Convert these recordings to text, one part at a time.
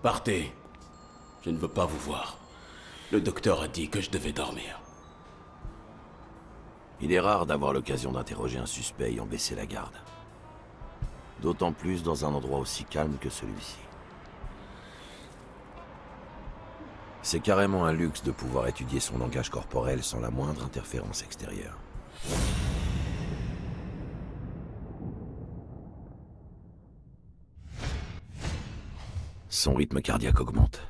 Partez. Je ne veux pas vous voir. Le docteur a dit que je devais dormir. Il est rare d'avoir l'occasion d'interroger un suspect ayant baissé la garde. D'autant plus dans un endroit aussi calme que celui-ci. C'est carrément un luxe de pouvoir étudier son langage corporel sans la moindre interférence extérieure. Son rythme cardiaque augmente.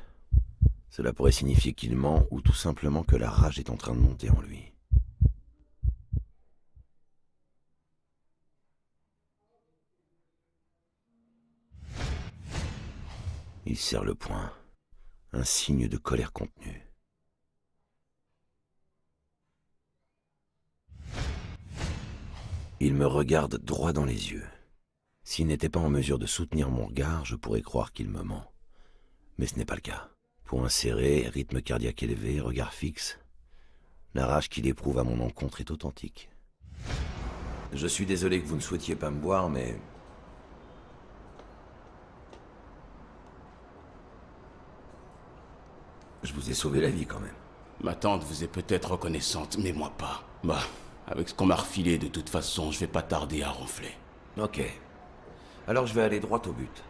Cela pourrait signifier qu'il ment ou tout simplement que la rage est en train de monter en lui. Il serre le poing, un signe de colère contenue. Il me regarde droit dans les yeux. S'il n'était pas en mesure de soutenir mon regard, je pourrais croire qu'il me ment. Mais ce n'est pas le cas. Poing serré, rythme cardiaque élevé, regard fixe. La rage qu'il éprouve à mon encontre est authentique. Je suis désolé que vous ne souhaitiez pas me voir, mais... je vous ai sauvé la vie quand même. Ma tante vous est peut-être reconnaissante, mais moi pas. Bah, avec ce qu'on m'a refilé, de toute façon, je vais pas tarder à ronfler. Ok. Alors je vais aller droit au but.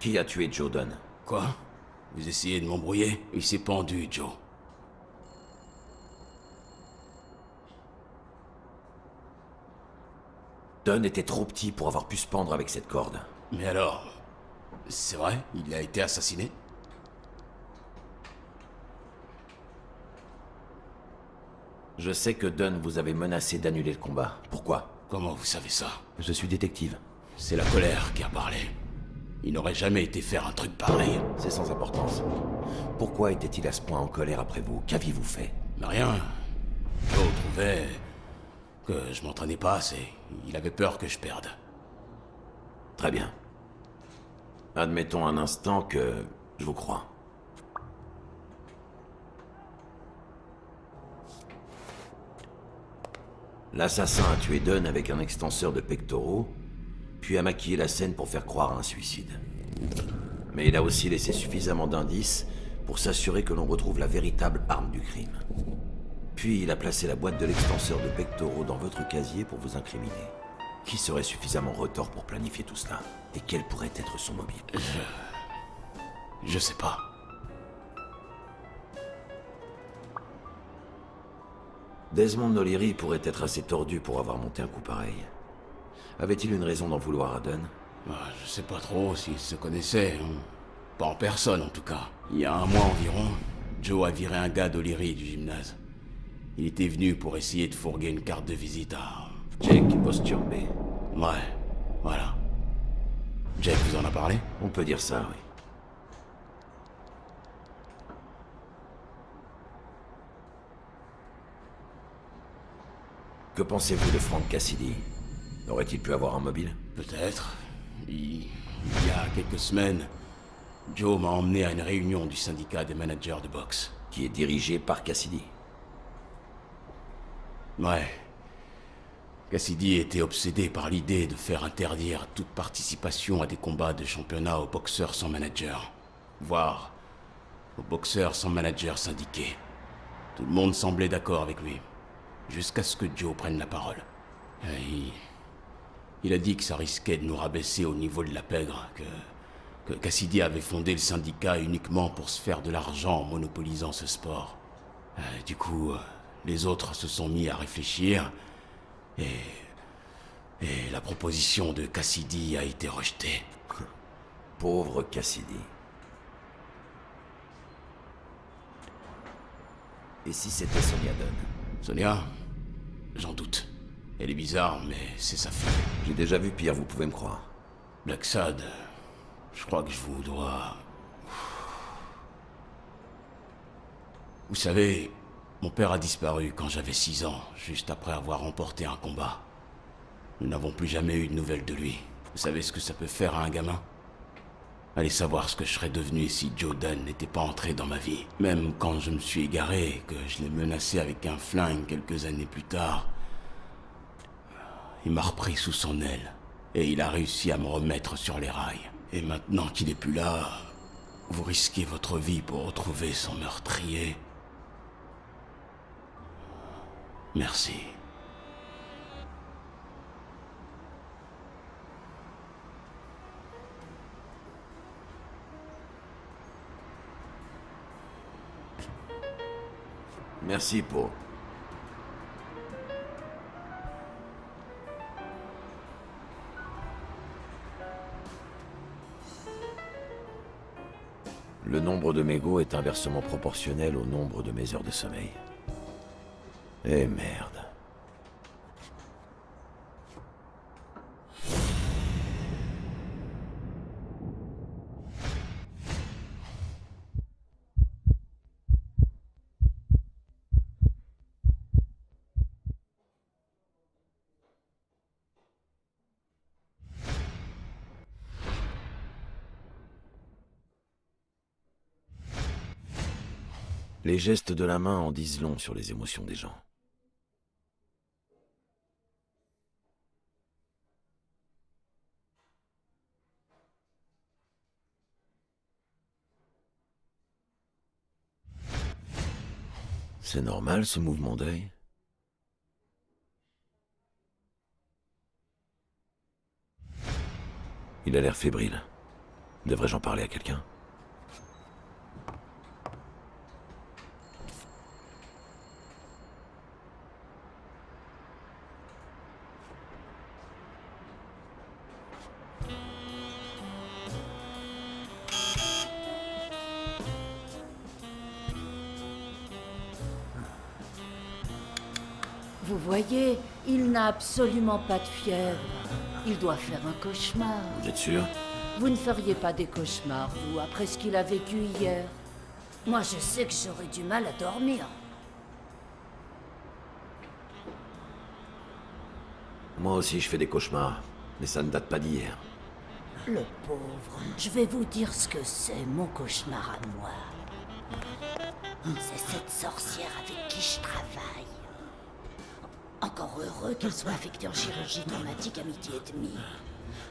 Qui a tué Joe Dunn? Quoi? Vous essayez de m'embrouiller? Il s'est pendu, Joe. Dunn était trop petit pour avoir pu se pendre avec cette corde. Mais alors... c'est vrai? Il a été assassiné? Je sais que Dunn vous avait menacé d'annuler le combat. Pourquoi? Comment vous savez ça? Je suis détective. C'est la colère qui a parlé. Il n'aurait jamais été faire un truc pareil. C'est sans importance. Pourquoi était-il à ce point en colère après vous? Qu'aviez-vous fait? Mais rien. Joe trouvait... que je m'entraînais pas assez. Il avait peur que je perde. Très bien. Admettons un instant que je vous crois. L'assassin a tué Dunn avec un extenseur de pectoraux, puis a maquillé la scène pour faire croire à un suicide. Mais il a aussi laissé suffisamment d'indices pour s'assurer que l'on retrouve la véritable arme du crime. Puis il a placé la boîte de l'extenseur de pectoraux dans votre casier pour vous incriminer. Qui serait suffisamment retors pour planifier tout cela? Et quel pourrait être son mobile? Je sais pas. Desmond O'Leary pourrait être assez tordu pour avoir monté un coup pareil. Avait-il une raison d'en vouloir à Dunn? Je sais pas trop s'ils se connaissaient. Hein. Pas en personne, en tout cas. Il y a un mois environ, Joe a viré un gars d'O'Leary du gymnase. Il était venu pour essayer de fourguer une carte de visite à... Jake Posturbe. Ouais, voilà. Jake vous en a parlé? On peut dire ça, oui. Que pensez-vous de Frank Cassidy? Aurait-il pu avoir un mobile? Peut-être. Il y a quelques semaines, Joe m'a emmené à une réunion du syndicat des managers de boxe. Qui est dirigé par Cassidy. Ouais. Cassidy était obsédé par l'idée de faire interdire toute participation à des combats de championnat aux boxeurs sans manager. Voire aux boxeurs sans manager syndiqué. Tout le monde semblait d'accord avec lui. Jusqu'à ce que Joe prenne la parole. Il a dit que ça risquait de nous rabaisser au niveau de la pègre, que Cassidy avait fondé le syndicat uniquement pour se faire de l'argent en monopolisant ce sport. Du coup, les autres se sont mis à réfléchir, et la proposition de Cassidy a été rejetée. Pauvre Cassidy. Et si c'était Sonia Dunn? Sonia? J'en doute. Elle est bizarre, mais c'est sa fille. J'ai déjà vu pire, vous pouvez me croire. Black Sad, je crois que je vous dois... Vous savez, mon père a disparu quand j'avais 6 ans, juste après avoir remporté un combat. Nous n'avons plus jamais eu de nouvelles de lui. Vous savez ce que ça peut faire à un gamin? Allez savoir ce que je serais devenu si Joe Dunn n'était pas entré dans ma vie. Même quand je me suis égaré, que je l'ai menacé avec un flingue quelques années plus tard, Il m'a repris sous son aile. Et il a réussi à me remettre sur les rails. Et maintenant qu'il est plus là, vous risquez votre vie pour retrouver son meurtrier. Merci. Merci, Poe. Le nombre de mégots est inversement proportionnel au nombre de mes heures de sommeil. Eh merde. Les gestes de la main en disent long sur les émotions des gens. C'est normal ce mouvement d'œil? Il a l'air fébrile. Devrais-je en parler à quelqu'un? Vous voyez, il n'a absolument pas de fièvre. Il doit faire un cauchemar. Vous êtes sûr? Vous ne feriez pas des cauchemars, vous, après ce qu'il a vécu hier. Moi, je sais que j'aurais du mal à dormir. Moi aussi je fais des cauchemars, mais ça ne date pas d'hier. Le pauvre. Je vais vous dire ce que c'est, mon cauchemar à moi. C'est cette sorcière avec qui je travaille. Encore heureux qu'elle soit affectée en chirurgie dramatique à midi et demi.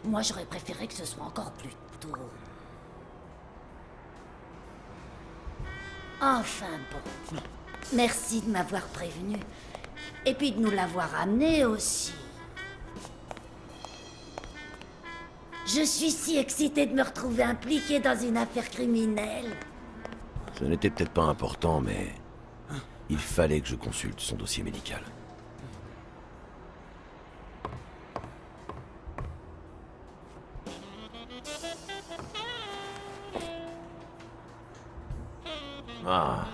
Moi, j'aurais préféré que ce soit encore plus tôt. Enfin bon. Merci de m'avoir prévenu. Et puis de nous l'avoir amené aussi. Je suis si excitée de me retrouver impliquée dans une affaire criminelle. Ce n'était peut-être pas important, mais il fallait que je consulte son dossier médical. Ah.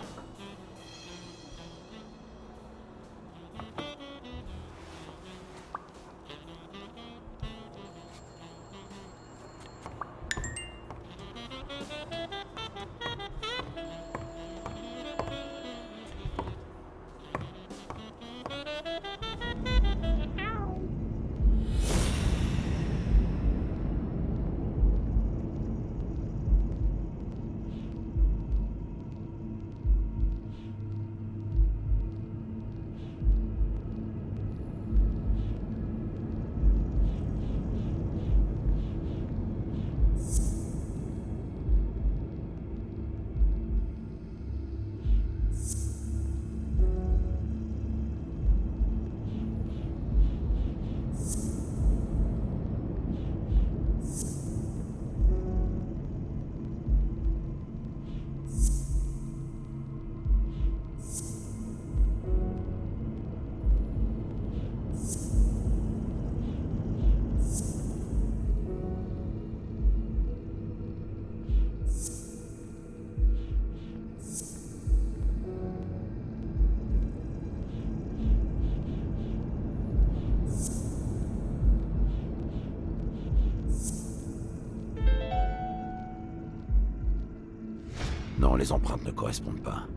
Non, les empreintes ne correspondent pas.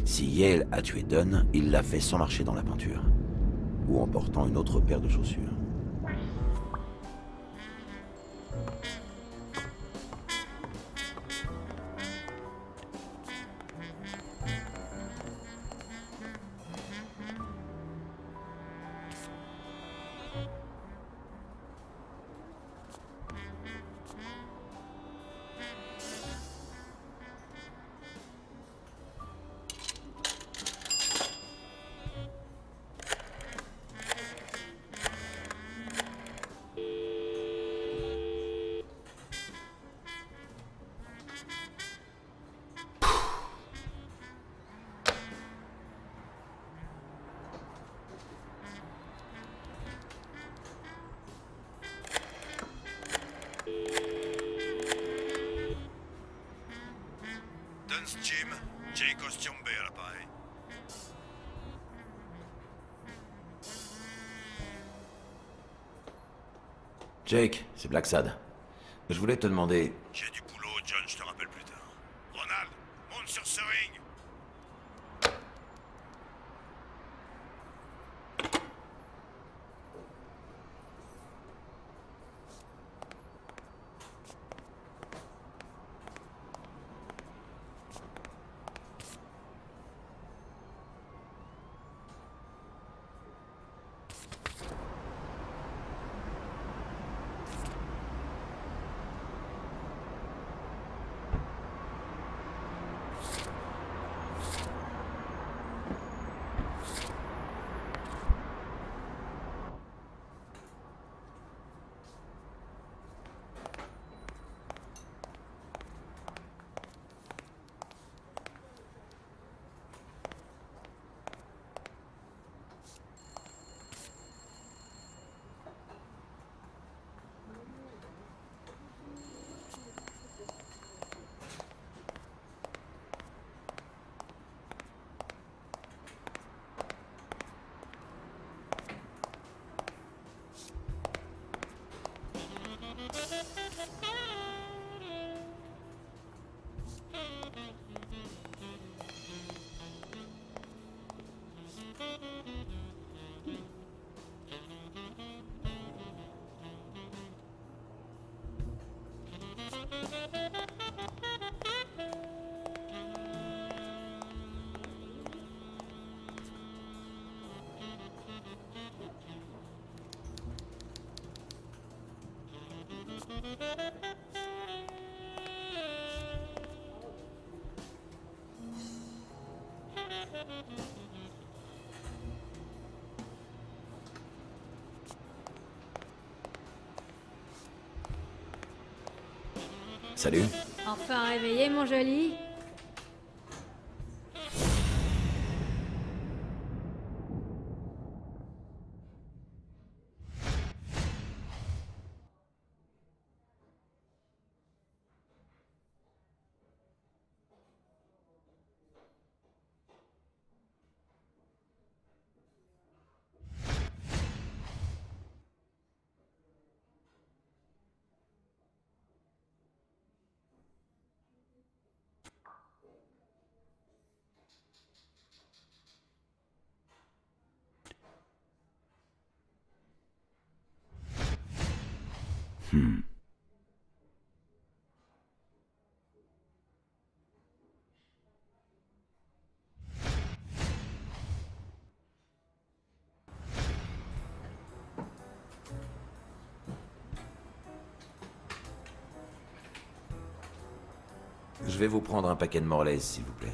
Si Yale a tué Dunn, il l'a fait sans marcher dans la peinture. Ou en portant une autre paire de chaussures. Evans, Jim. Jake Ostiombe à l'appareil. Jake, c'est Black Sad. Je voulais te demander... J'ai du boulot, John, je te rappelle plus tard. Ronald, monte sur ce ring. Salut. Enfin réveillé, mon joli? Je vais vous prendre un paquet de Morlaise, s'il vous plaît.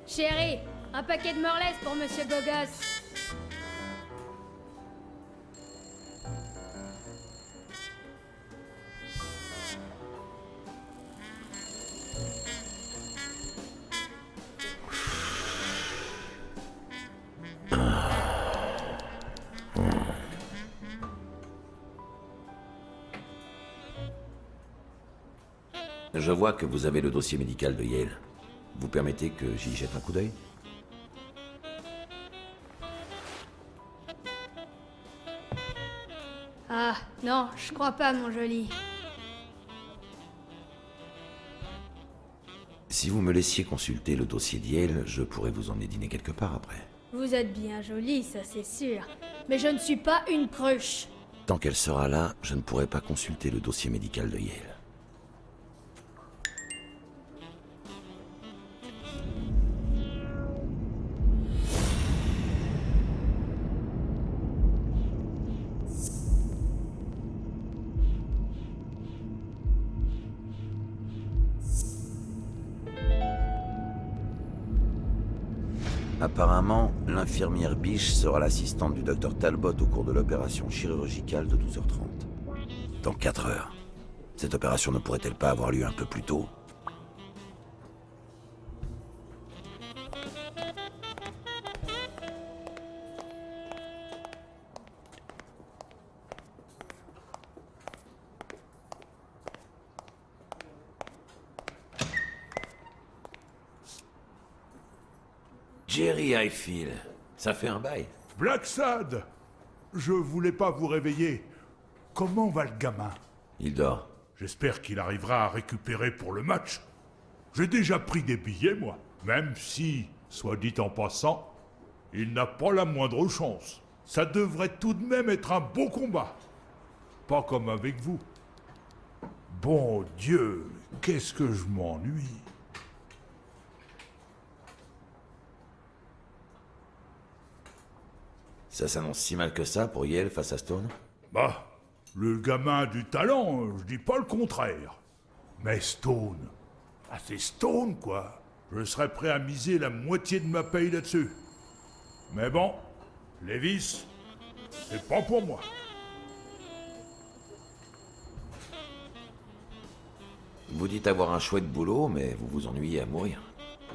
Chérie, un paquet de Morlaise pour Monsieur Bogos. Je vois que vous avez le dossier médical de Yale. Vous permettez que j'y jette un coup d'œil? Ah, non, je crois pas, mon joli. Si vous me laissiez consulter le dossier d'Yale, je pourrais vous emmener dîner quelque part après. Vous êtes bien jolie, ça c'est sûr. Mais je ne suis pas une cruche. Tant qu'elle sera là, je ne pourrai pas consulter le dossier médical de Yale. Apparemment, l'infirmière Biche sera l'assistante du docteur Talbot au cours de l'opération chirurgicale de 12h30. Dans 4 heures. Cette opération ne pourrait-elle pas avoir lieu un peu plus tôt? Jerry Highfield, ça fait un bail. Black Sad, je voulais pas vous réveiller. Comment va le gamin? Il dort. J'espère qu'il arrivera à récupérer pour le match. J'ai déjà pris des billets, moi. Même si, soit dit en passant, il n'a pas la moindre chance. Ça devrait tout de même être un beau combat. Pas comme avec vous. Bon Dieu, qu'est-ce que je m'ennuie. Ça s'annonce si mal que ça pour Yale face à Stone? Bah, le gamin a du talent, je dis pas le contraire. Mais Stone, ah c'est Stone quoi. Je serais prêt à miser la moitié de ma paye là-dessus. Mais bon, Levis, c'est pas pour moi. Vous dites avoir un chouette boulot, mais vous vous ennuyez à mourir.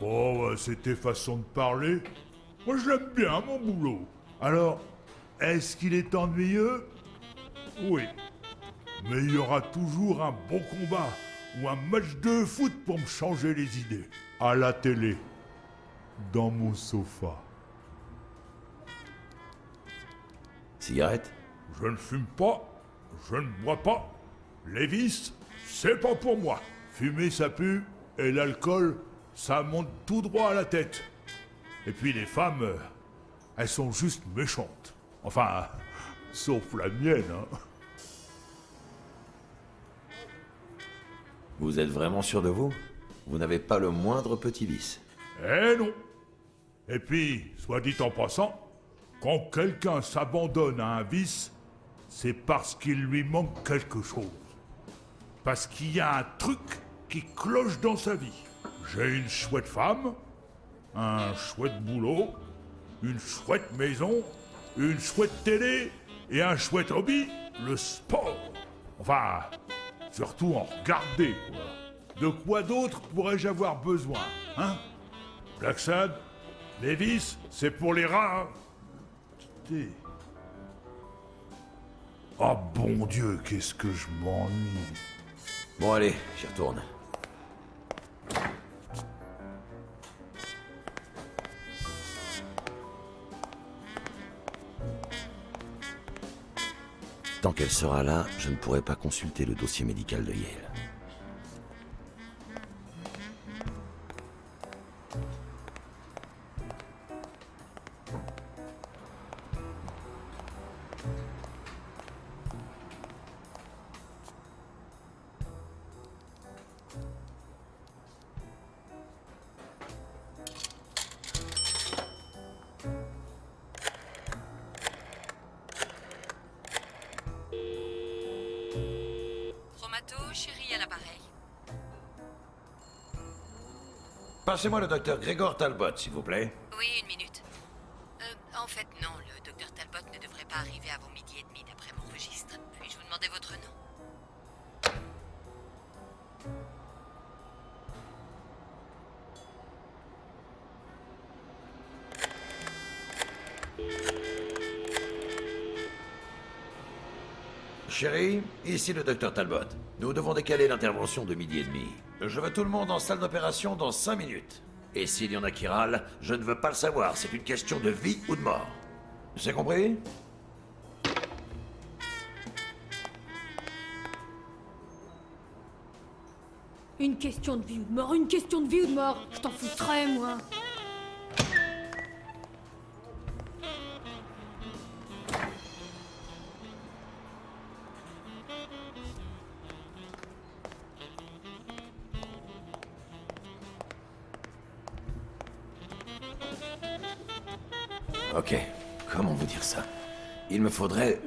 Oh, c'était façon de parler. Moi je l'aime bien mon boulot. Alors, est-ce qu'il est ennuyeux? Oui. Mais il y aura toujours un bon combat ou un match de foot pour me changer les idées. À la télé. Dans mon sofa. Cigarette? Je ne fume pas, je ne bois pas. Lévis, c'est pas pour moi. Fumer, ça pue, et l'alcool, ça monte tout droit à la tête. Et puis les femmes, elles sont juste méchantes. Enfin, sauf la mienne, hein. Vous êtes vraiment sûr de vous? Vous n'avez pas le moindre petit vice? Eh non. Et puis, soit dit en passant, quand quelqu'un s'abandonne à un vice, c'est parce qu'il lui manque quelque chose. Parce qu'il y a un truc qui cloche dans sa vie. J'ai une chouette femme, un chouette boulot, une chouette maison, une chouette télé et un chouette hobby, le sport. Enfin, surtout en regarder, quoi. De quoi d'autre pourrais-je avoir besoin, hein? Black Sad, Levis, c'est pour les rats, hein? Putain. Oh bon Dieu, qu'est-ce que je m'ennuie. Bon allez, j'y retourne. Tant qu'elle sera là, je ne pourrai pas consulter le dossier médical de Yale. Chromato, chérie à l'appareil. Passez-moi le docteur Grégor Talbot, s'il vous plaît. Oui, une minute. En fait, non, le docteur Talbot ne devrait pas arriver avant midi et demi d'après mon registre. Puis-je vous demander votre nom? Chérie, ici le docteur Talbot. Nous devons décaler l'intervention de midi et demi. Je veux tout le monde en salle d'opération dans 5 minutes. Et s'il y en a qui râlent, je ne veux pas le savoir. C'est une question de vie ou de mort. C'est compris? Une question de vie ou de mort, une question de vie ou de mort. Je t'en foutrais, moi. Ok, comment vous dire ça? Il me faudrait...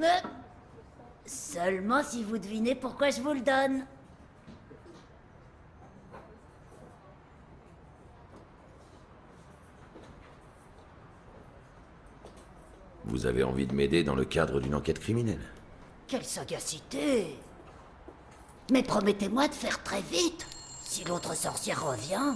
Seulement si vous devinez pourquoi je vous le donne. Vous avez envie de m'aider dans le cadre d'une enquête criminelle? Quelle sagacité! Mais promettez-moi de faire très vite, si l'autre sorcière revient.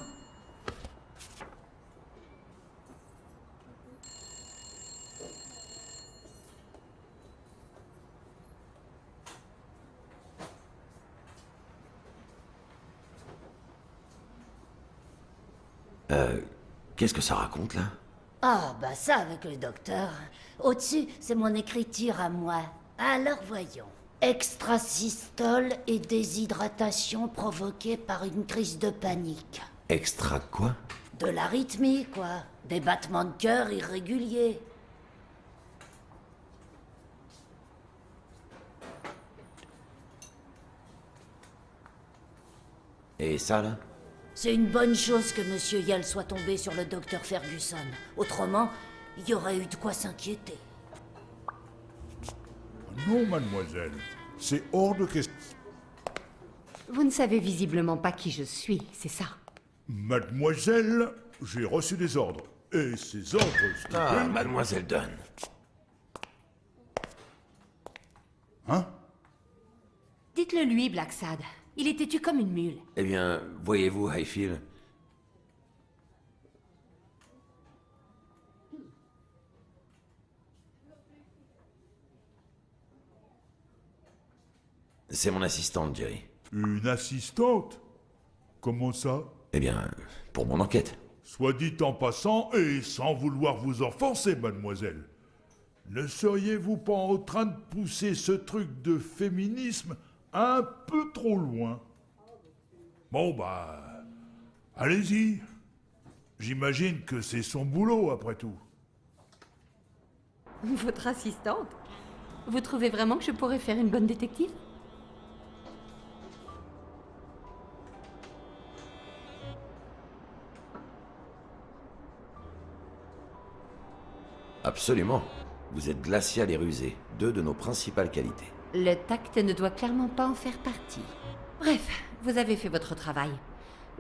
Qu'est-ce que ça raconte, là? Ah, bah ça avec le docteur. Au-dessus, c'est mon écriture à moi. Alors voyons. Extrasystole et déshydratation provoquée par une crise de panique. Extra quoi? De l'arythmie, quoi. Des battements de cœur irréguliers. Et ça, là? C'est une bonne chose que Monsieur Yale soit tombé sur le docteur Ferguson. Autrement, il y aurait eu de quoi s'inquiéter. Non, mademoiselle. C'est hors de question. Vous ne savez visiblement pas qui je suis, c'est ça? Mademoiselle, j'ai reçu des ordres. Et ces ordres... Ah, mademoiselle Dunn. Hein? Dites-le lui, Blacksad. Il est têtu comme une mule. Eh bien, voyez-vous, Highfield, c'est mon assistante, Jerry. Une assistante? Comment ça? Eh bien, pour mon enquête. Soit dit en passant, et sans vouloir vous offenser, mademoiselle, ne seriez-vous pas en train de pousser ce truc de féminisme un peu trop loin? Bon, bah... allez-y. J'imagine que c'est son boulot, après tout. Votre assistante? Vous trouvez vraiment que je pourrais faire une bonne détective? Absolument. Vous êtes glacial et rusé, deux de nos principales qualités. Le tact ne doit clairement pas en faire partie. Bref, vous avez fait votre travail.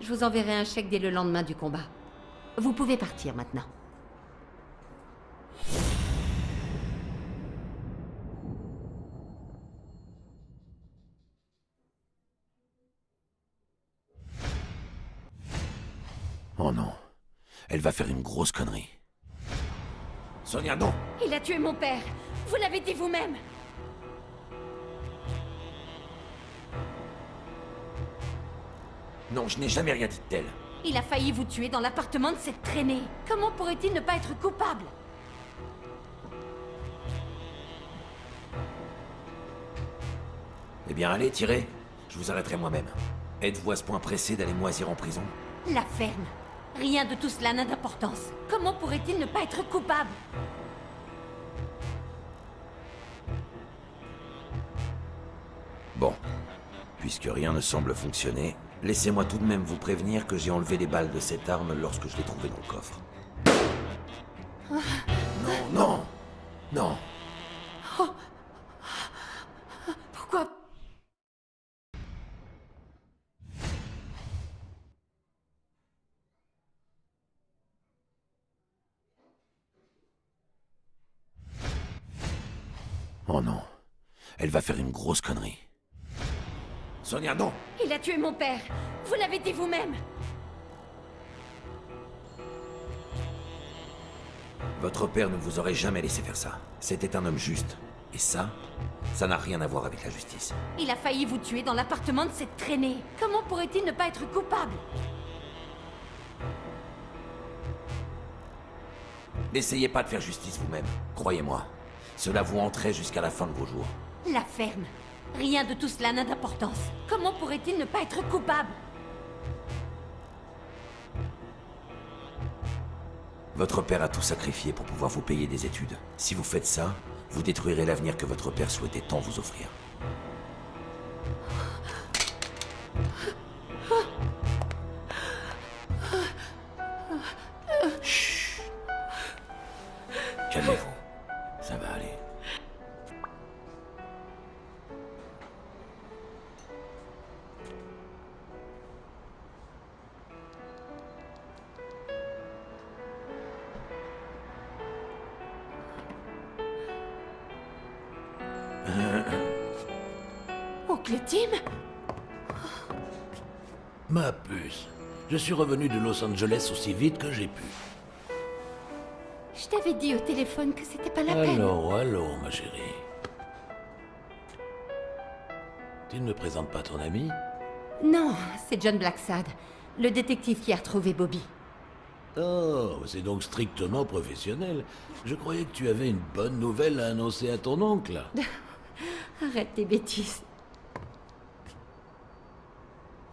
Je vous enverrai un chèque dès le lendemain du combat. Vous pouvez partir maintenant. Oh non. Elle va faire une grosse connerie. Sonia, non! Il a tué mon père. Vous l'avez dit vous-même. Non, je n'ai jamais rien dit de tel. Il a failli vous tuer dans l'appartement de cette traînée. Comment pourrait-il ne pas être coupable? Eh bien, allez, tirez. Je vous arrêterai moi-même. Êtes-vous à ce point pressé d'aller moisir en prison? La ferme. Rien de tout cela n'a d'importance. Comment pourrait-il ne pas être coupable? Bon. Puisque rien ne semble fonctionner, laissez-moi tout de même vous prévenir que j'ai enlevé les balles de cette arme lorsque je l'ai trouvée dans le coffre. Non, non! Non! Pourquoi? Oh non. Elle va faire une grosse connerie. Sonia, non! Il a tué mon père. Vous l'avez dit vous-même. Votre père ne vous aurait jamais laissé faire ça. C'était un homme juste. Et ça n'a rien à voir avec la justice. Il a failli vous tuer dans l'appartement de cette traînée. Comment pourrait-il ne pas être coupable? N'essayez pas de faire justice vous-même. Croyez-moi. Cela vous hanterait jusqu'à la fin de vos jours. La ferme. Rien de tout cela n'a d'importance. Comment pourrait-il ne pas être coupable? Votre père a tout sacrifié pour pouvoir vous payer des études. Si vous faites ça, vous détruirez l'avenir que votre père souhaitait tant vous offrir. Chut. Calmez-vous. Ça va aller. Oncle Tim? Ma puce, je suis revenu de Los Angeles aussi vite que j'ai pu. Je t'avais dit au téléphone que c'était pas la peine. Allô, ma chérie. Tu ne me présentes pas ton ami? Non, c'est John Blacksad, le détective qui a retrouvé Bobby. Oh, c'est donc strictement professionnel. Je croyais que tu avais une bonne nouvelle à annoncer à ton oncle. Arrête tes bêtises.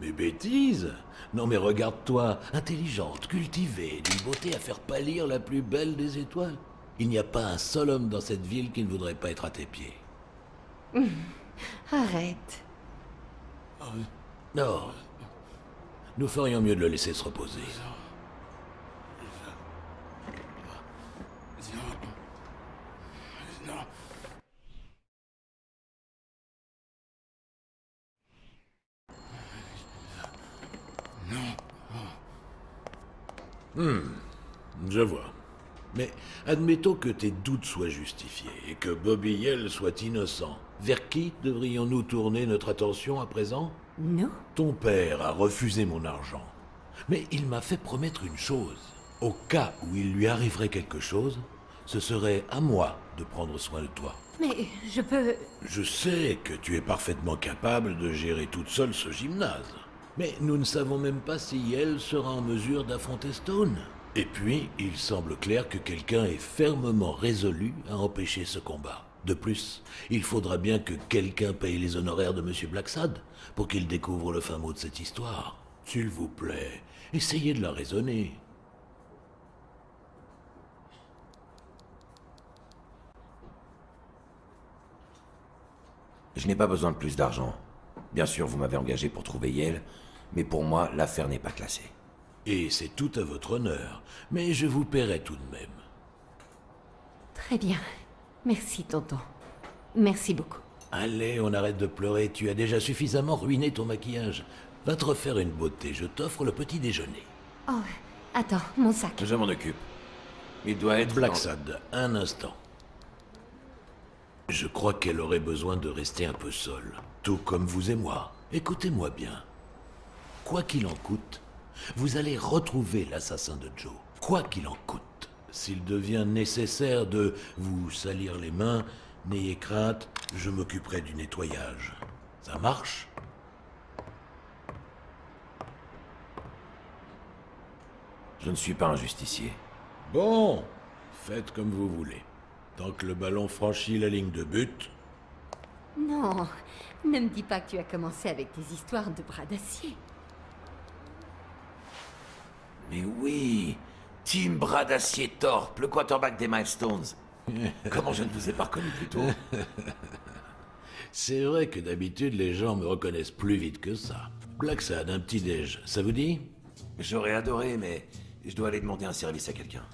Mes bêtises? Non mais regarde-toi, intelligente, cultivée, d'une beauté à faire pâlir la plus belle des étoiles. Il n'y a pas un seul homme dans cette ville qui ne voudrait pas être à tes pieds. Arrête. Non. Nous ferions mieux de le laisser se reposer. Je vois. Mais admettons que tes doutes soient justifiés et que Bobby Yell soit innocent. Vers qui devrions-nous tourner notre attention à présent? Nous? Ton père a refusé mon argent. Mais il m'a fait promettre une chose. Au cas où il lui arriverait quelque chose, ce serait à moi de prendre soin de toi. Mais je peux... Je sais que tu es parfaitement capable de gérer toute seule ce gymnase. Mais nous ne savons même pas si Yell sera en mesure d'affronter Stone. Et puis, il semble clair que quelqu'un est fermement résolu à empêcher ce combat. De plus, il faudra bien que quelqu'un paye les honoraires de Monsieur Blacksad pour qu'il découvre le fin mot de cette histoire. S'il vous plaît, essayez de la raisonner. Je n'ai pas besoin de plus d'argent. Bien sûr, vous m'avez engagé pour trouver Yale, mais pour moi, l'affaire n'est pas classée. Et c'est tout à votre honneur, mais je vous paierai tout de même. Très bien. Merci, tonton. Merci beaucoup. Allez, on arrête de pleurer, tu as déjà suffisamment ruiné ton maquillage. Va te refaire une beauté, je t'offre le petit déjeuner. Oh, attends, mon sac. Je m'en occupe. Il doit être... Blacksad, un instant. Je crois qu'elle aurait besoin de rester un peu seule, tout comme vous et moi. Écoutez-moi bien. Quoi qu'il en coûte, vous allez retrouver l'assassin de Joe. Quoi qu'il en coûte. S'il devient nécessaire de vous salir les mains, n'ayez crainte, je m'occuperai du nettoyage. Ça marche? Je ne suis pas un justicier. Bon, faites comme vous voulez. Tant que le ballon franchit la ligne de but... Non, ne me dis pas que tu as commencé avec tes histoires de bras d'acier. Mais oui, Team Bras d'Acier Torp, le quarterback des Milestones. Comment je ne vous ai pas reconnu plus tôt? C'est vrai que d'habitude, les gens me reconnaissent plus vite que ça. Blacksad, un petit déj, ça vous dit? J'aurais adoré, mais je dois aller demander un service à quelqu'un.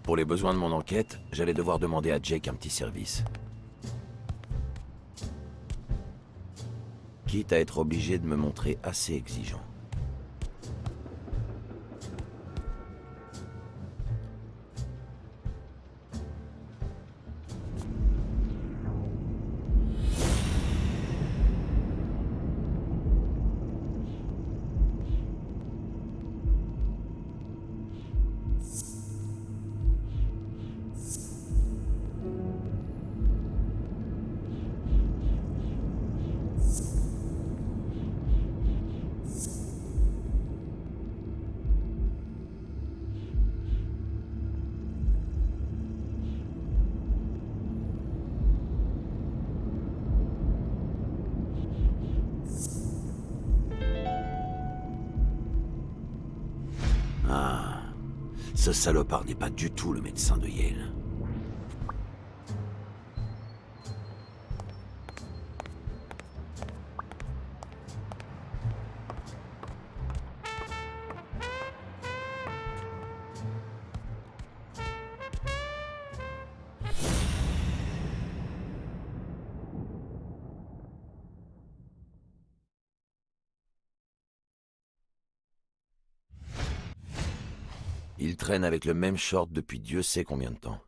Pour les besoins de mon enquête, j'allais devoir demander à Jake un petit service. Quitte à être obligé de me montrer assez exigeant. Ah, ce salopard n'est pas du tout le médecin de Yale. Il traîne avec le même short depuis Dieu sait combien de temps.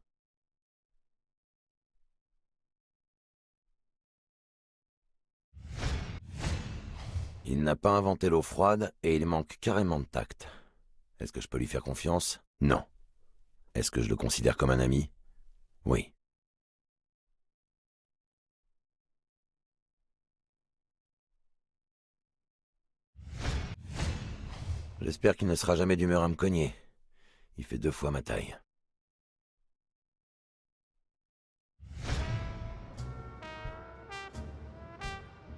Il n'a pas inventé l'eau froide et il manque carrément de tact. Est-ce que je peux lui faire confiance? Non. Est-ce que je le considère comme un ami? Oui. J'espère qu'il ne sera jamais d'humeur à me cogner. Il fait 2 fois ma taille.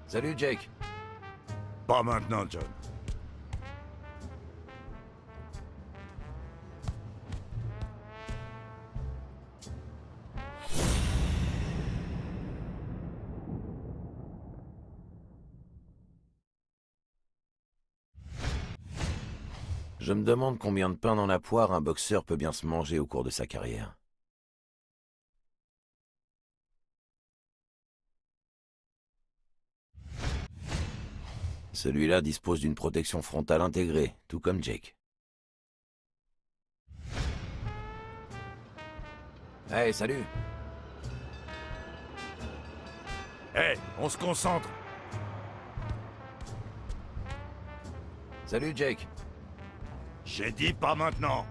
Salut Jake. Pas maintenant, John. Je me demande combien de pain dans la poire un boxeur peut bien se manger au cours de sa carrière. Celui-là dispose d'une protection frontale intégrée, tout comme Jake. Hey, salut! Hé, on se concentre. Salut Jake! J'ai dit pas maintenant.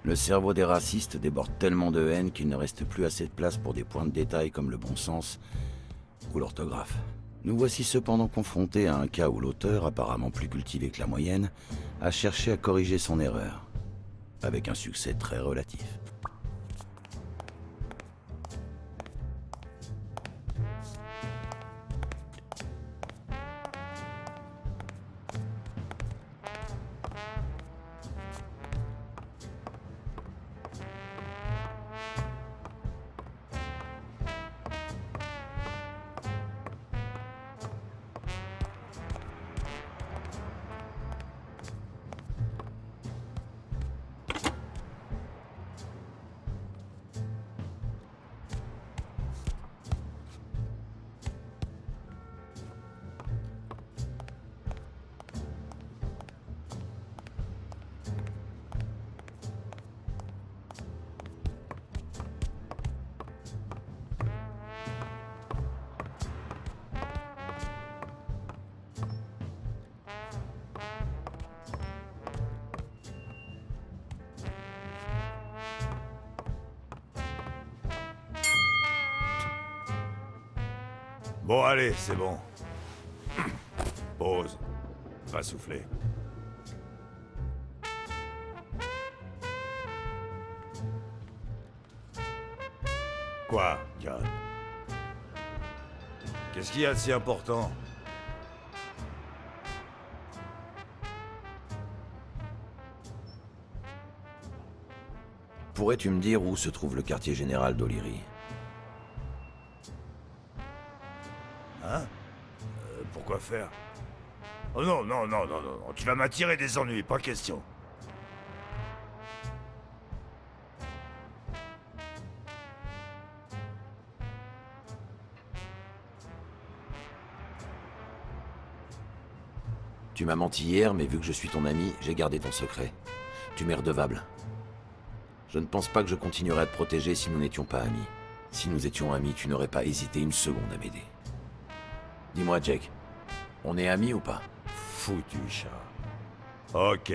Le cerveau des racistes déborde tellement de haine qu'il ne reste plus assez de place pour des points de détail comme le bon sens ou l'orthographe. Nous voici cependant confrontés à un cas où l'auteur, apparemment plus cultivé que la moyenne, a cherché à corriger son erreur, avec un succès très relatif. Bon, allez, c'est bon. Pause. Va souffler. Quoi, John? Qu'est-ce qu'il y a de si important? Pourrais-tu me dire où se trouve le quartier général d'O'Leary? Hein? Pourquoi faire? Oh non, non, non, non, non, tu vas m'attirer des ennuis, pas question. Tu m'as menti hier, mais vu que je suis ton ami, j'ai gardé ton secret. Tu m'es redevable. Je ne pense pas que je continuerais à te protéger si nous n'étions pas amis. Si nous étions amis, tu n'aurais pas hésité une seconde à m'aider. Dis-moi, Jake, on est amis ou pas? Foutu chat. Ok.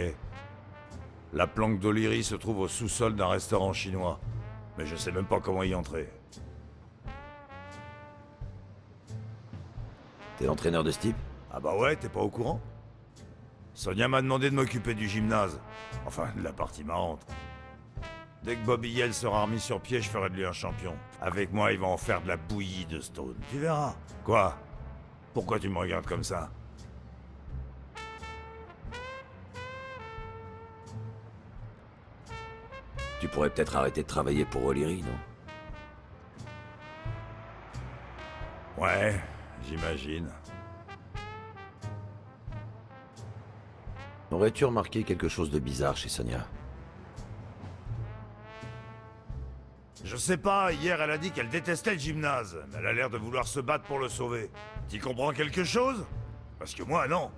La planque d'O'Leary se trouve au sous-sol d'un restaurant chinois. Mais je sais même pas comment y entrer. T'es l'entraîneur de ce type? Ah bah ouais, t'es pas au courant? Sonia m'a demandé de m'occuper du gymnase. Enfin, de la partie marrante. Dès que Bobby Yell sera remis sur pied, je ferai de lui un champion. Avec moi, il va en faire de la bouillie de Stone. Tu verras. Quoi? Pourquoi tu me regardes comme ça? Tu pourrais peut-être arrêter de travailler pour O'Leary, non? Ouais, j'imagine. Aurais-tu remarqué quelque chose de bizarre chez Sonia? Je sais pas, hier elle a dit qu'elle détestait le gymnase, mais elle a l'air de vouloir se battre pour le sauver. T'y comprends quelque chose? Parce que moi, non.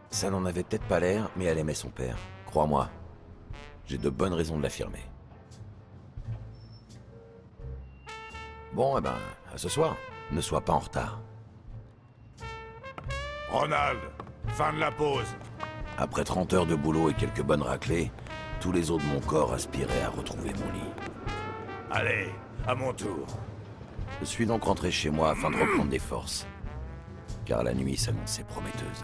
Ça n'en avait peut-être pas l'air, mais elle aimait son père. Crois-moi. J'ai de bonnes raisons de l'affirmer. Bon, eh ben, à ce soir. Ne sois pas en retard. Ronald, fin de la pause. Après 30 heures de boulot et quelques bonnes raclées, tous les os de mon corps aspiraient à retrouver mon lit. Allez, à mon tour. Je suis donc rentré chez moi afin de reprendre des forces. Car la nuit s'annonçait prometteuse.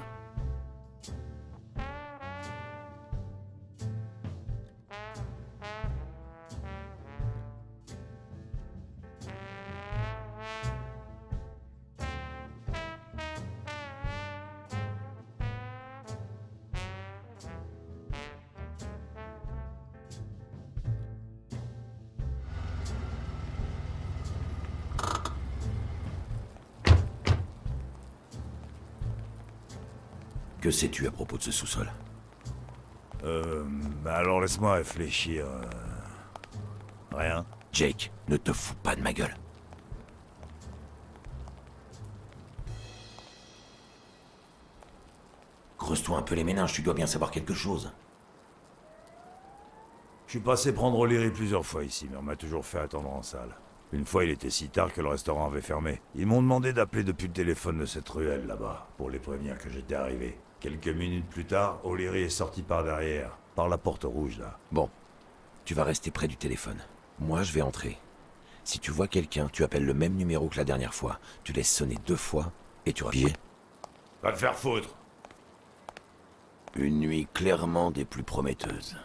Que sais-tu à propos de ce sous-sol? Bah alors laisse-moi réfléchir. Rien. Jake, ne te fous pas de ma gueule. Creuse-toi un peu les méninges, tu dois bien savoir quelque chose. Je suis passé prendre O'Leary plusieurs fois ici, mais on m'a toujours fait attendre en salle. Une fois, il était si tard que le restaurant avait fermé. Ils m'ont demandé d'appeler depuis le téléphone de cette ruelle là-bas, pour les prévenir que j'étais arrivé. Quelques minutes plus tard, O'Leary est sorti par derrière, par la porte rouge là. Bon, tu vas rester près du téléphone. Moi, je vais entrer. Si tu vois quelqu'un, tu appelles le même numéro que la dernière fois. Tu laisses sonner 2 fois et tu rapides. Va te faire foutre. Une nuit clairement des plus prometteuses.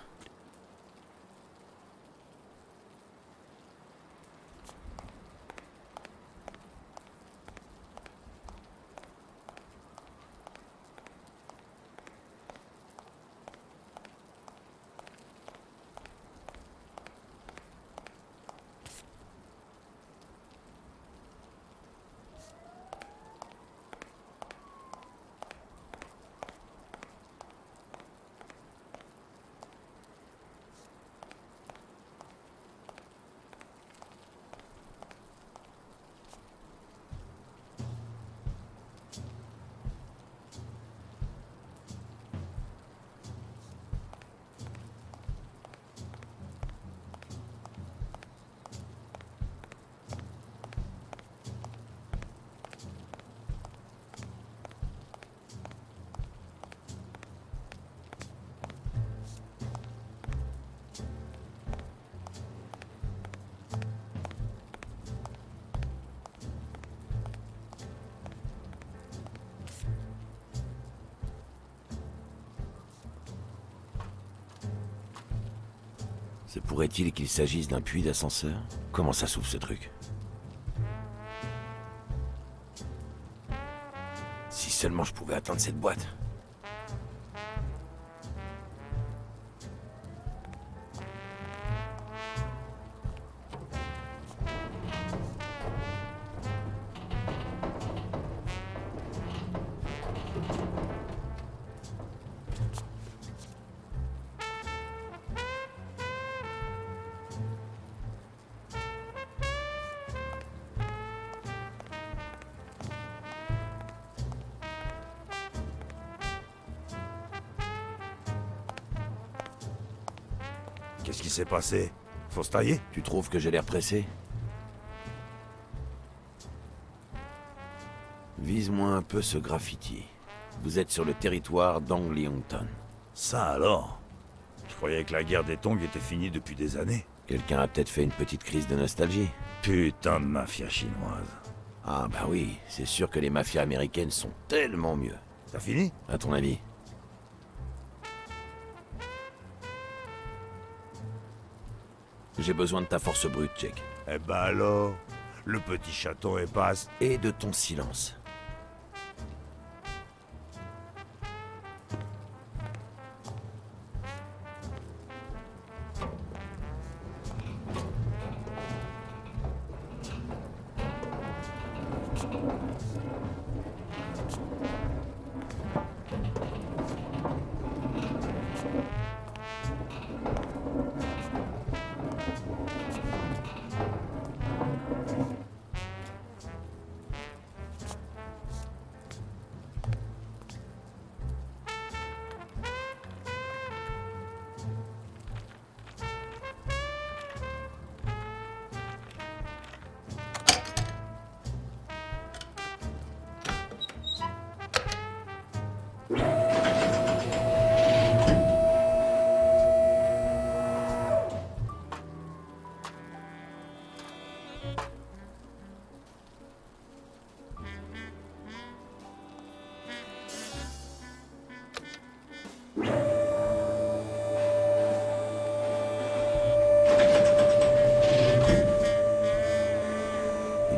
Se pourrait-il qu'il s'agisse d'un puits d'ascenseur? Comment ça s'ouvre ce truc? Si seulement je pouvais atteindre cette boîte. Qu'est-ce qui s'est passé? Faut se tailler? Tu trouves que j'ai l'air pressé? Vise-moi un peu ce graffiti. Vous êtes sur le territoire d'Anglehampton. Ça alors? Je croyais que la guerre des Tongs était finie depuis des années. Quelqu'un a peut-être fait une petite crise de nostalgie. Putain de mafia chinoise. Ah bah oui, c'est sûr que les mafias américaines sont tellement mieux. T'as fini? À ton avis? J'ai besoin de ta force brute, Jake. Eh ben alors, le petit chaton est passe. Et de ton silence.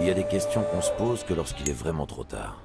Il y a des questions qu'on se pose que lorsqu'il est vraiment trop tard.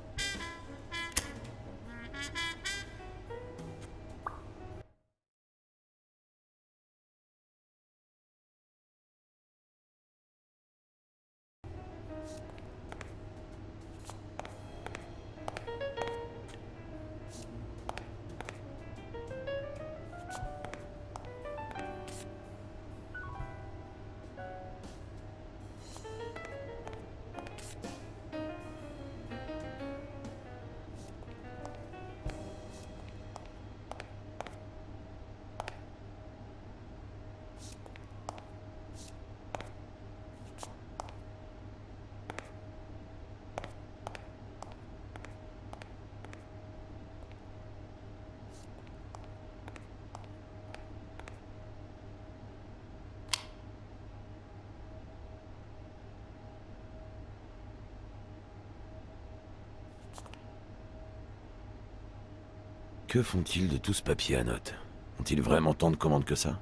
Que font-ils de tout ce papier à notes? Ont-ils vraiment tant de commandes que ça?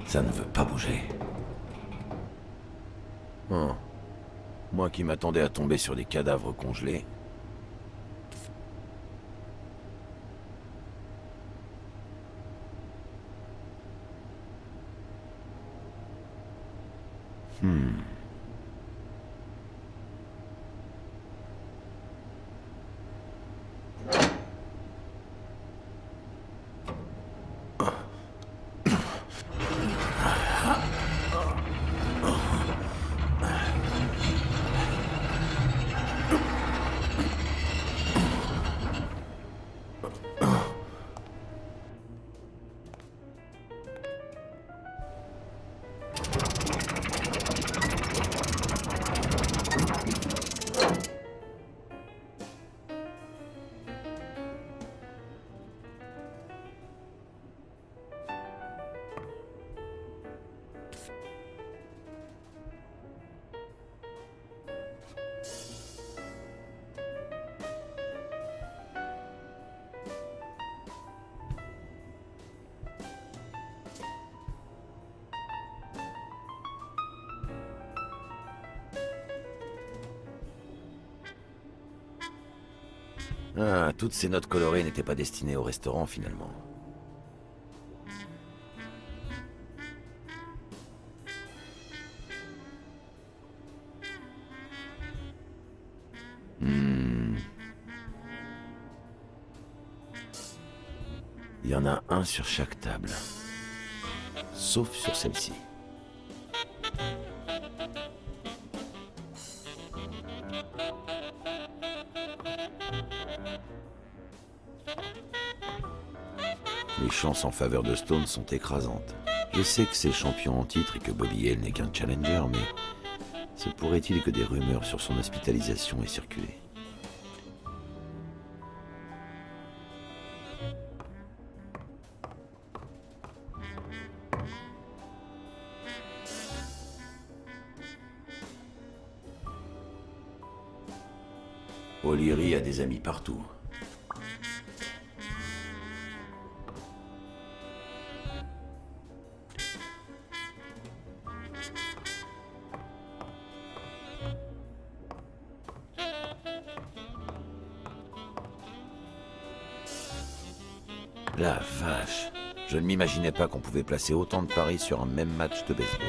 Ça ne veut pas bouger. Oh. Moi qui m'attendais à tomber sur des cadavres congelés. Ah, toutes ces notes colorées n'étaient pas destinées au restaurant finalement. Il y en a un sur chaque table. Sauf sur celle-ci. Les chances en faveur de Stone sont écrasantes. Je sais que c'est le champion en titre et que Bobby Hale n'est qu'un challenger, mais se pourrait-il que des rumeurs sur son hospitalisation aient circulé? O'Leary a des amis partout. La vache, je ne m'imaginais pas qu'on pouvait placer autant de paris sur un même match de baseball.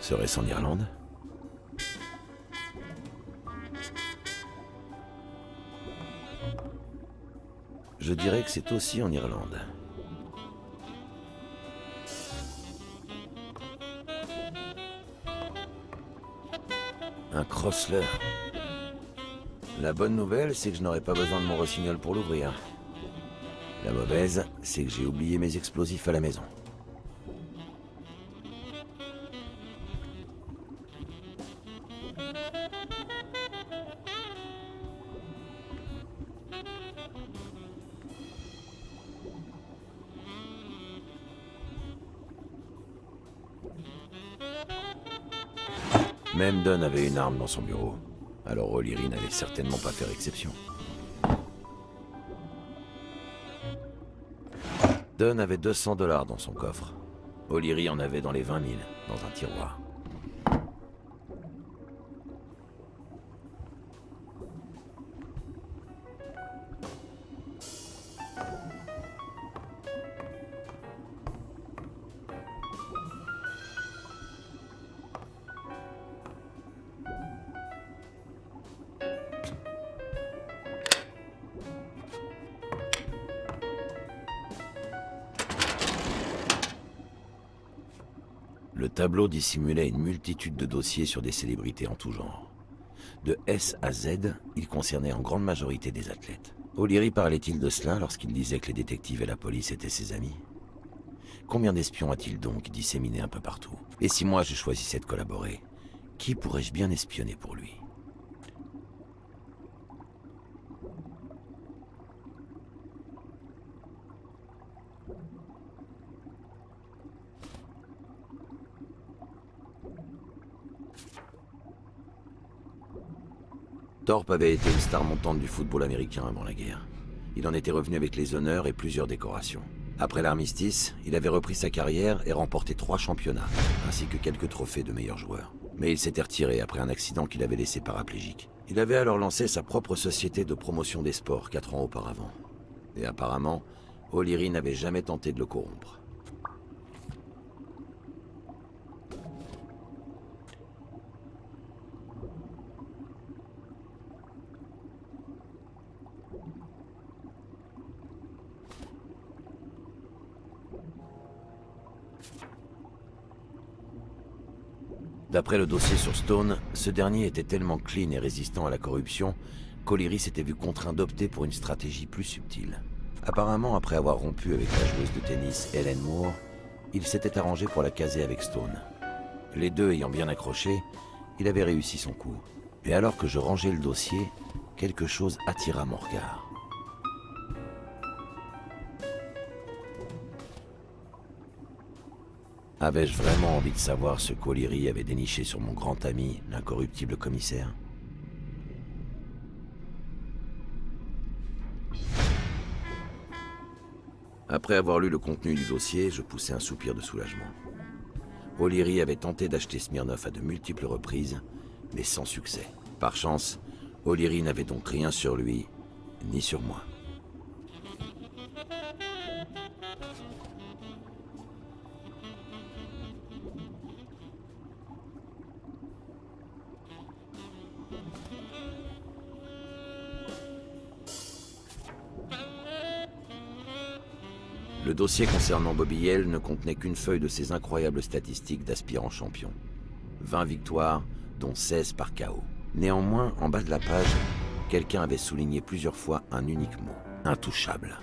Serait-ce en Irlande? Je dirais que c'est aussi en Irlande. Un Crossler. La bonne nouvelle, c'est que je n'aurai pas besoin de mon rossignol pour l'ouvrir. La mauvaise, c'est que j'ai oublié mes explosifs à la maison. Même Dunn avait une arme dans son bureau. Alors O'Leary n'allait certainement pas faire exception. Dunn avait 200 $ dans son coffre. O'Leary en avait dans les 20 000, dans un tiroir. Le tableau dissimulait une multitude de dossiers sur des célébrités en tout genre. De S à Z, il concernait en grande majorité des athlètes. O'Leary parlait-il de cela lorsqu'il disait que les détectives et la police étaient ses amis? Combien d'espions a-t-il donc disséminés un peu partout? Et si moi je choisissais de collaborer, qui pourrais-je bien espionner pour lui? Thorpe avait été une star montante du football américain avant la guerre. Il en était revenu avec les honneurs et plusieurs décorations. Après l'armistice, il avait repris sa carrière et remporté 3 championnats, ainsi que quelques trophées de meilleur joueur. Mais il s'était retiré après un accident qui l'avait laissé paraplégique. Il avait alors lancé sa propre société de promotion des sports 4 ans auparavant. Et apparemment, O'Leary n'avait jamais tenté de le corrompre. D'après le dossier sur Stone, ce dernier était tellement clean et résistant à la corruption qu'O'Leary s'était vu contraint d'opter pour une stratégie plus subtile. Apparemment, après avoir rompu avec la joueuse de tennis Helen Moore, il s'était arrangé pour la caser avec Stone. Les deux ayant bien accroché, il avait réussi son coup. Et alors que je rangeais le dossier, quelque chose attira mon regard. Avais-je vraiment envie de savoir ce qu'O'Leary avait déniché sur mon grand ami, l'incorruptible commissaire? Après avoir lu le contenu du dossier, je poussai un soupir de soulagement. O'Leary avait tenté d'acheter Smirnov à de multiples reprises, mais sans succès. Par chance, O'Leary n'avait donc rien sur lui, ni sur moi. Le dossier concernant Bobby Yale ne contenait qu'une feuille de ses incroyables statistiques d'aspirant champion. 20 victoires, dont 16 par KO. Néanmoins, en bas de la page, quelqu'un avait souligné plusieurs fois un unique mot. Intouchable.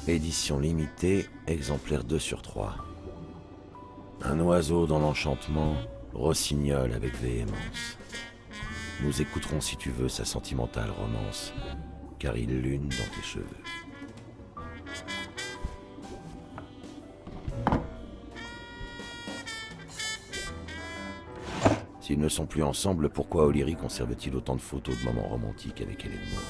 Édition limitée, exemplaire 2 sur 3. Un oiseau dans l'enchantement, rossignol avec véhémence. Nous écouterons si tu veux sa sentimentale romance, car il lune dans tes cheveux. S'ils ne sont plus ensemble, pourquoi O'Leary conserve-t-il autant de photos de moments romantiques avec Hélène Moore?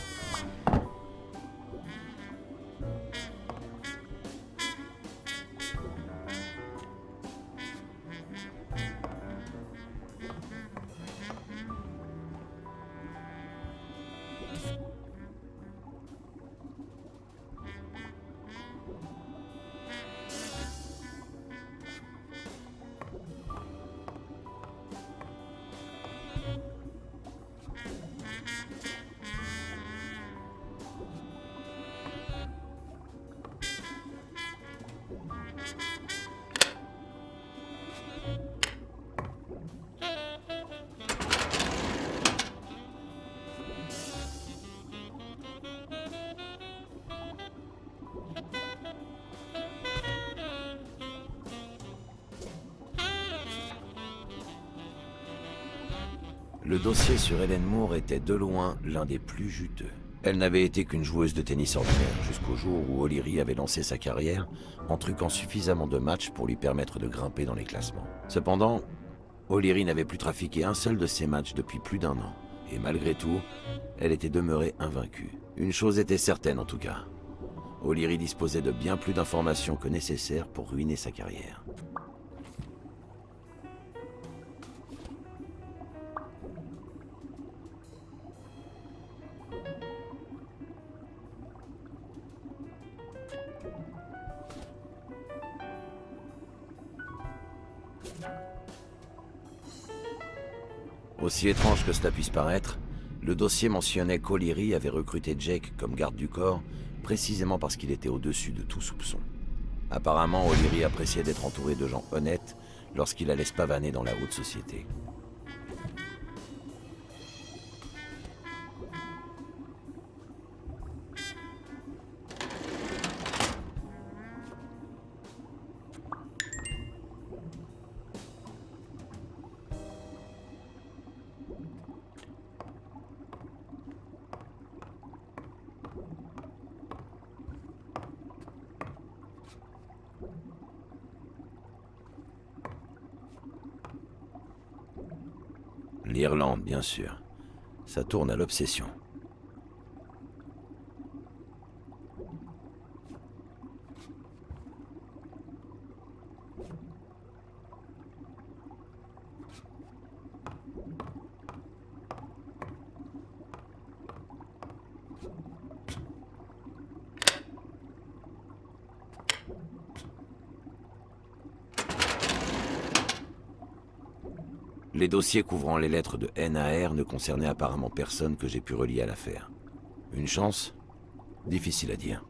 Le dossier sur Hélène Moore était de loin l'un des plus juteux. Elle n'avait été qu'une joueuse de tennis ordinaire jusqu'au jour où O'Leary avait lancé sa carrière en truquant suffisamment de matchs pour lui permettre de grimper dans les classements. Cependant, O'Leary n'avait plus trafiqué un seul de ses matchs depuis plus d'1 an. Et malgré tout, elle était demeurée invaincue. Une chose était certaine en tout cas. O'Leary disposait de bien plus d'informations que nécessaire pour ruiner sa carrière. Aussi étrange que cela puisse paraître, le dossier mentionnait qu'O'Leary avait recruté Jake comme garde du corps, précisément parce qu'il était au-dessus de tout soupçon. Apparemment, O'Leary appréciait d'être entouré de gens honnêtes lorsqu'il allait se pavaner dans la haute société. L'Irlande, bien sûr. Ça tourne à l'obsession. Les dossiers couvrant les lettres de N à R ne concernaient apparemment personne que j'ai pu relier à l'affaire. Une chance? Difficile à dire.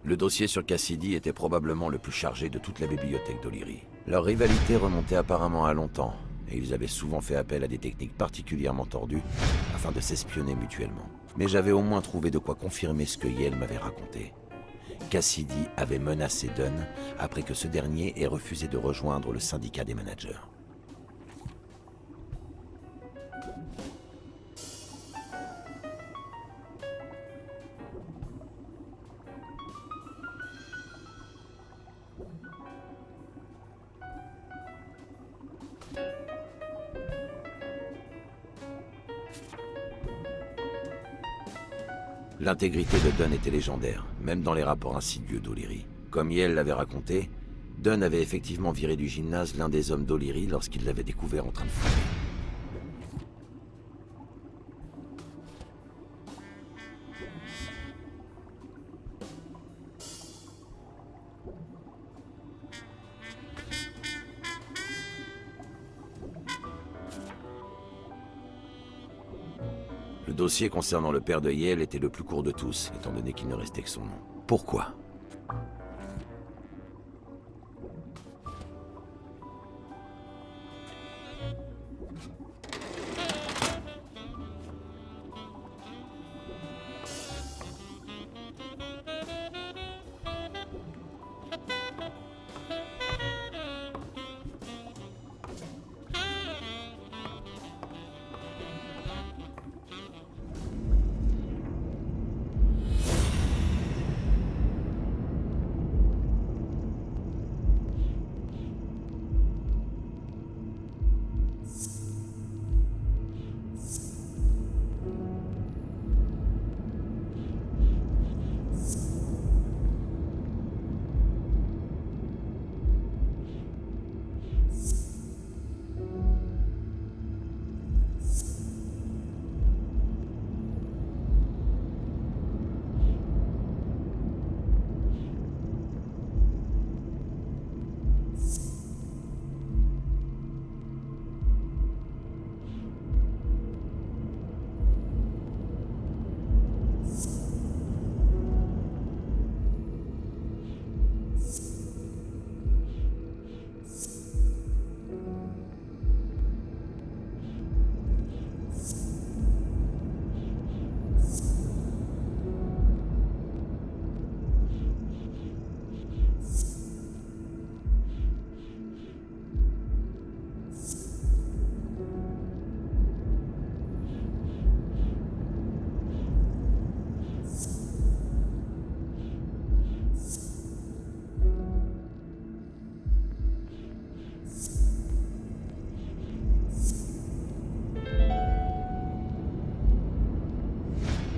Le dossier sur Cassidy était probablement le plus chargé de toute la bibliothèque d'O'Leary. Leur rivalité remontait apparemment à longtemps, et ils avaient souvent fait appel à des techniques particulièrement tordues afin de s'espionner mutuellement. Mais j'avais au moins trouvé de quoi confirmer ce que Yale m'avait raconté. Cassidy avait menacé Dunn après que ce dernier ait refusé de rejoindre le syndicat des managers. L'intégrité de Dunn était légendaire, même dans les rapports insidieux d'O'Leary. Comme Yale l'avait raconté, Dunn avait effectivement viré du gymnase l'un des hommes d'O'Leary lorsqu'il l'avait découvert en train de fumer. Le dossier concernant le père de Yale était le plus court de tous, étant donné qu'il ne restait que son nom. Pourquoi ?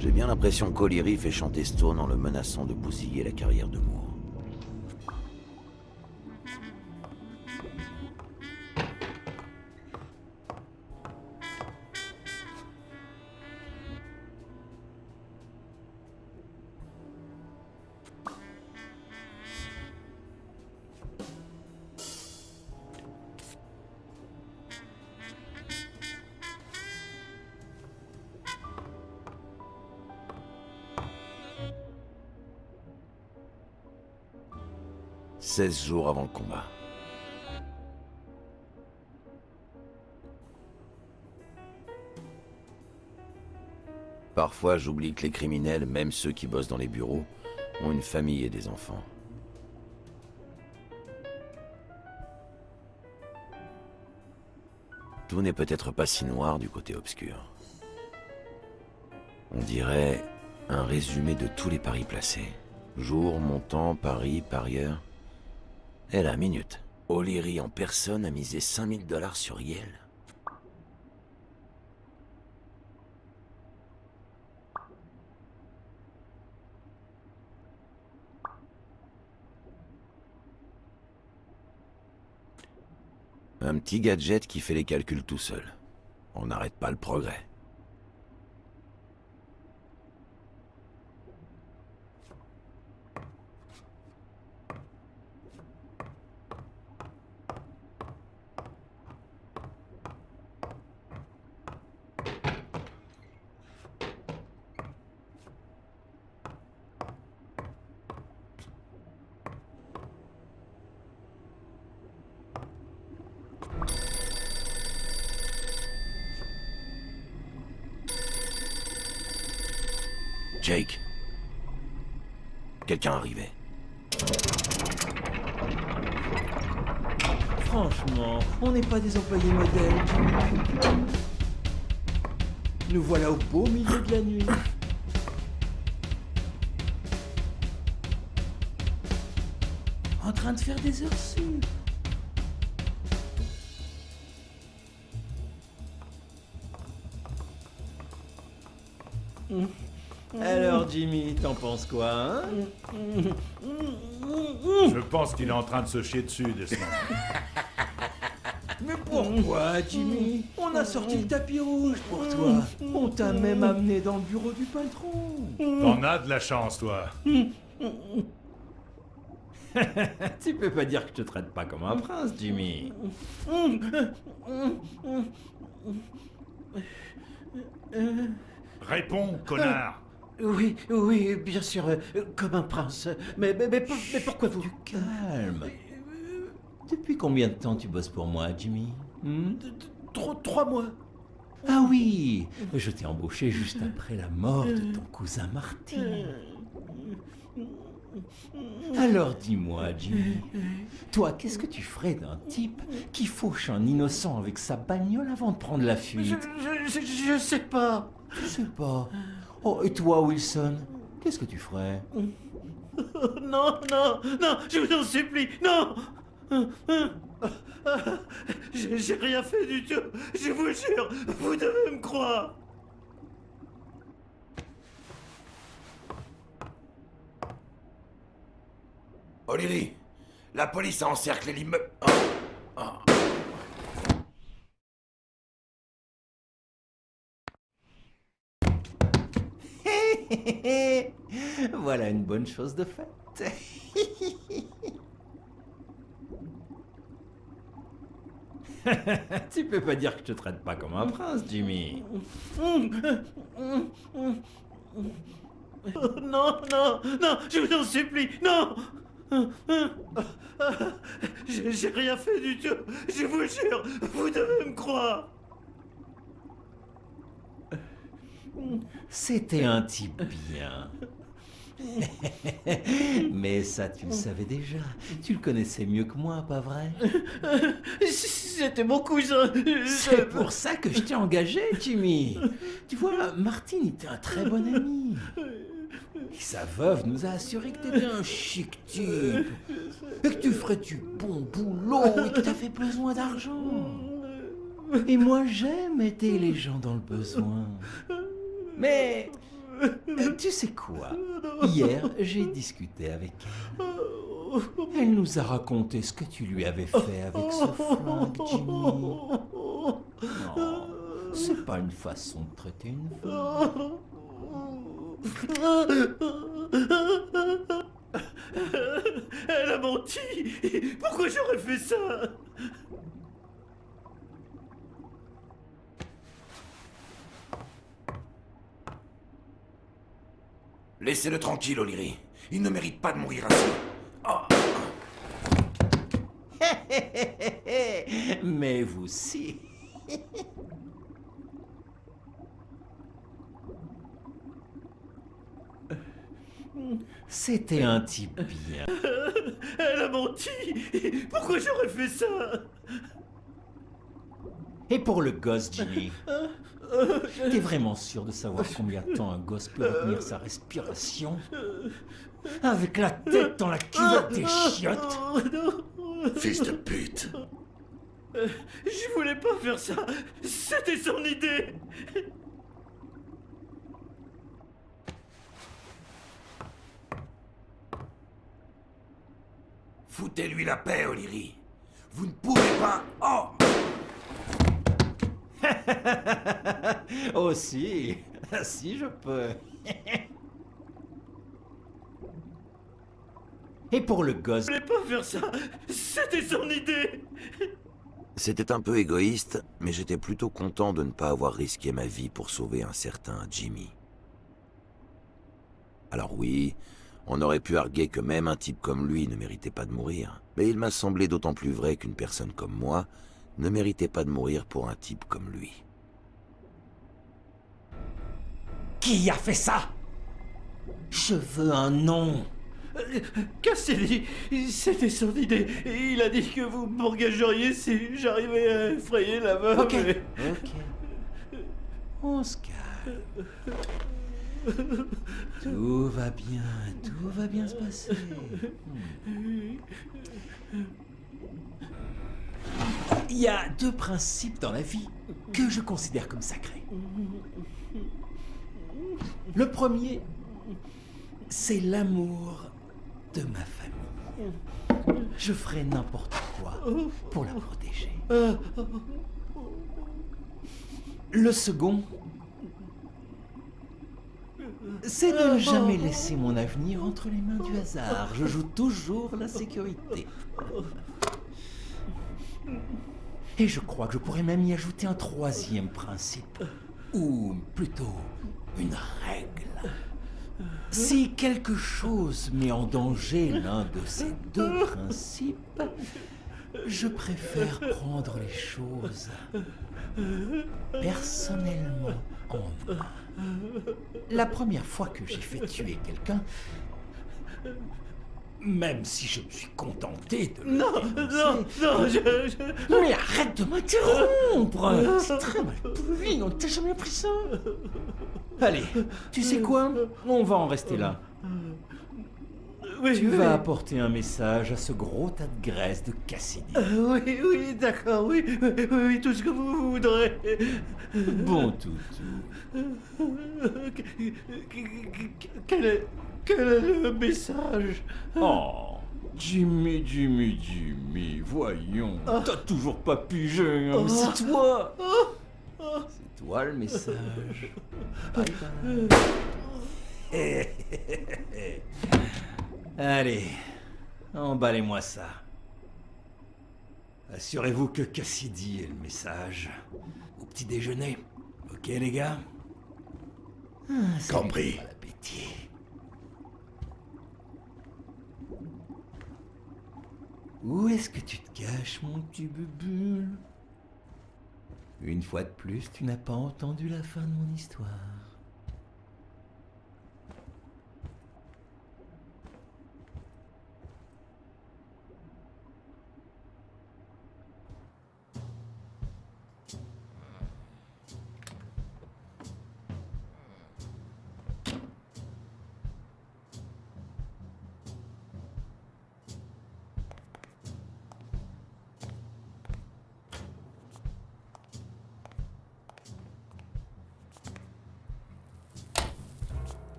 J'ai bien l'impression qu'O'Leary fait chanter Stone en le menaçant de bousiller la carrière de Moore. « 16 jours avant le combat. Parfois, j'oublie que les criminels, même ceux qui bossent dans les bureaux, ont une famille et des enfants. Tout n'est peut-être pas si noir du côté obscur. On dirait un résumé de tous les paris placés. Jour, montant, pari, parieur. Et la minute. O'Leary en personne a misé 5000 $ sur Yale. Un petit gadget qui fait les calculs tout seul. On n'arrête pas le progrès. Jake. Quelqu'un arrivait. Franchement, on n'est pas des employés modèles, Jimmy. Nous voilà au beau milieu de la nuit. En train de faire des heures sup. Alors Jimmy, t'en penses quoi, hein? Je pense qu'il est en train de se chier dessus, Desmond. Mais pourquoi, Jimmy? On a sorti le tapis rouge pour toi. On t'a même amené dans le bureau du patron. T'en as de la chance, toi. Tu peux pas dire que je te traite pas comme un prince, Jimmy. Réponds, connard. Oui, oui, bien sûr, comme un prince. Mais pourquoi vous... Du calme. Depuis combien de temps tu bosses pour moi, Jimmy? 3 mois. Ah oui, je t'ai embauché juste après la mort de ton cousin Martin. Alors dis-moi, Jimmy, toi, qu'est-ce que tu ferais d'un type qui fauche un innocent avec sa bagnole avant de prendre la fuite? Je sais pas. Tu sais pas. Oh, et toi, Wilson, qu'est-ce que tu ferais? Non, je vous en supplie, non. J'ai rien fait du tout, je vous jure, vous devez me croire. O'Leary, la police a encerclé l'immeuble. Voilà une bonne chose de faite. Tu peux pas dire que je te traite pas comme un prince, Jimmy. Non, je vous en supplie, non. J'ai rien fait du tout, je vous jure, vous devez me croire. C'était un type bien. Mais ça, tu le savais déjà. Tu le connaissais mieux que moi, pas vrai? C'était mon cousin. C'est pour ça que je t'ai engagé, Jimmy. Tu vois, Martin était un très bon ami. Et sa veuve nous a assuré que t'étais un chic type. Et que tu ferais du bon boulot et que t'avais besoin d'argent. Et moi, j'aime aider les gens dans le besoin. Mais tu sais quoi? Hier, j'ai discuté avec elle. Elle nous a raconté ce que tu lui avais fait avec ce flingue, Jimmy. Non, c'est pas une façon de traiter une femme. Elle a menti. Pourquoi j'aurais fait ça? Laissez-le tranquille, O'Leary. Il ne mérite pas de mourir ainsi. Mais vous si. C'était un type bien. Elle a menti. Pourquoi j'aurais fait ça? Et pour le gosse, Jimmy, t'es vraiment sûr de savoir combien de temps un gosse peut retenir sa respiration? Avec la tête dans la culotte des chiottes? Fils de pute. Je voulais pas faire ça. C'était son idée. Foutez-lui la paix, O'Leary. Vous ne pouvez pas... Oh si, si je peux. Et pour le gosse... Je voulais pas faire ça. C'était son idée. C'était un peu égoïste, mais j'étais plutôt content de ne pas avoir risqué ma vie pour sauver un certain Jimmy. Alors oui, on aurait pu arguer que même un type comme lui ne méritait pas de mourir, mais il m'a semblé d'autant plus vrai qu'une personne comme moi ne méritait pas de mourir pour un type comme lui. Qui a fait ça? Je veux un nom. Cassidy, c'était son idée. Il a dit que vous m'engageriez si j'arrivais à effrayer la veuve. Ok, et- ok. On se calme. Tout va bien se passer. Il y a 2 principes dans la vie que je considère comme sacrés. Le premier, c'est l'amour de ma famille. Je ferai n'importe quoi pour la protéger. Le second, c'est de ne jamais laisser mon avenir entre les mains du hasard. Je joue toujours la sécurité. Et je crois que je pourrais même y ajouter un 3e principe. Ou plutôt, une règle. Si quelque chose met en danger l'un de ces 2 principes, je préfère prendre les choses personnellement en main. La première fois que j'ai fait tuer quelqu'un, même si je me suis contenté de le dénoncer- Mais arrête de m'interrompre! C'est très mal poli, on t'a jamais appris ça? Allez, tu sais quoi? On va en rester là. Oui, Tu oui. vas apporter un message à ce gros tas de graisse de Cassidy. Oui, d'accord, oui, tout ce que vous voudrez. Bon toutou. Quel est le message? Oh, Jimmy, voyons. T'as toujours pas pigé, hein? C'est toi. C'est toi le message. Bye bye. Allez, emballez-moi ça. Assurez-vous que Cassidy ait le message. Au petit déjeuner. Ok les gars? Compris. Bon appétit. Où est-ce que tu te caches, mon petit bubule? Une fois de plus, tu n'as pas entendu la fin de mon histoire.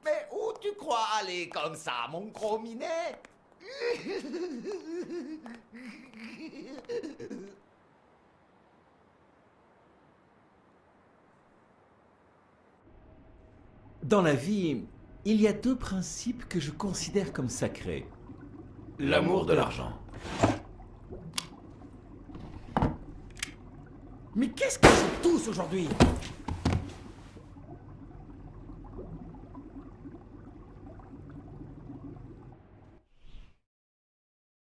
Mais où tu crois aller comme ça, mon gros minet? Dans la vie, il y a 2 principes que je considère comme sacrés. L'amour de l'argent. Mais qu'est-ce que c'est tous aujourd'hui?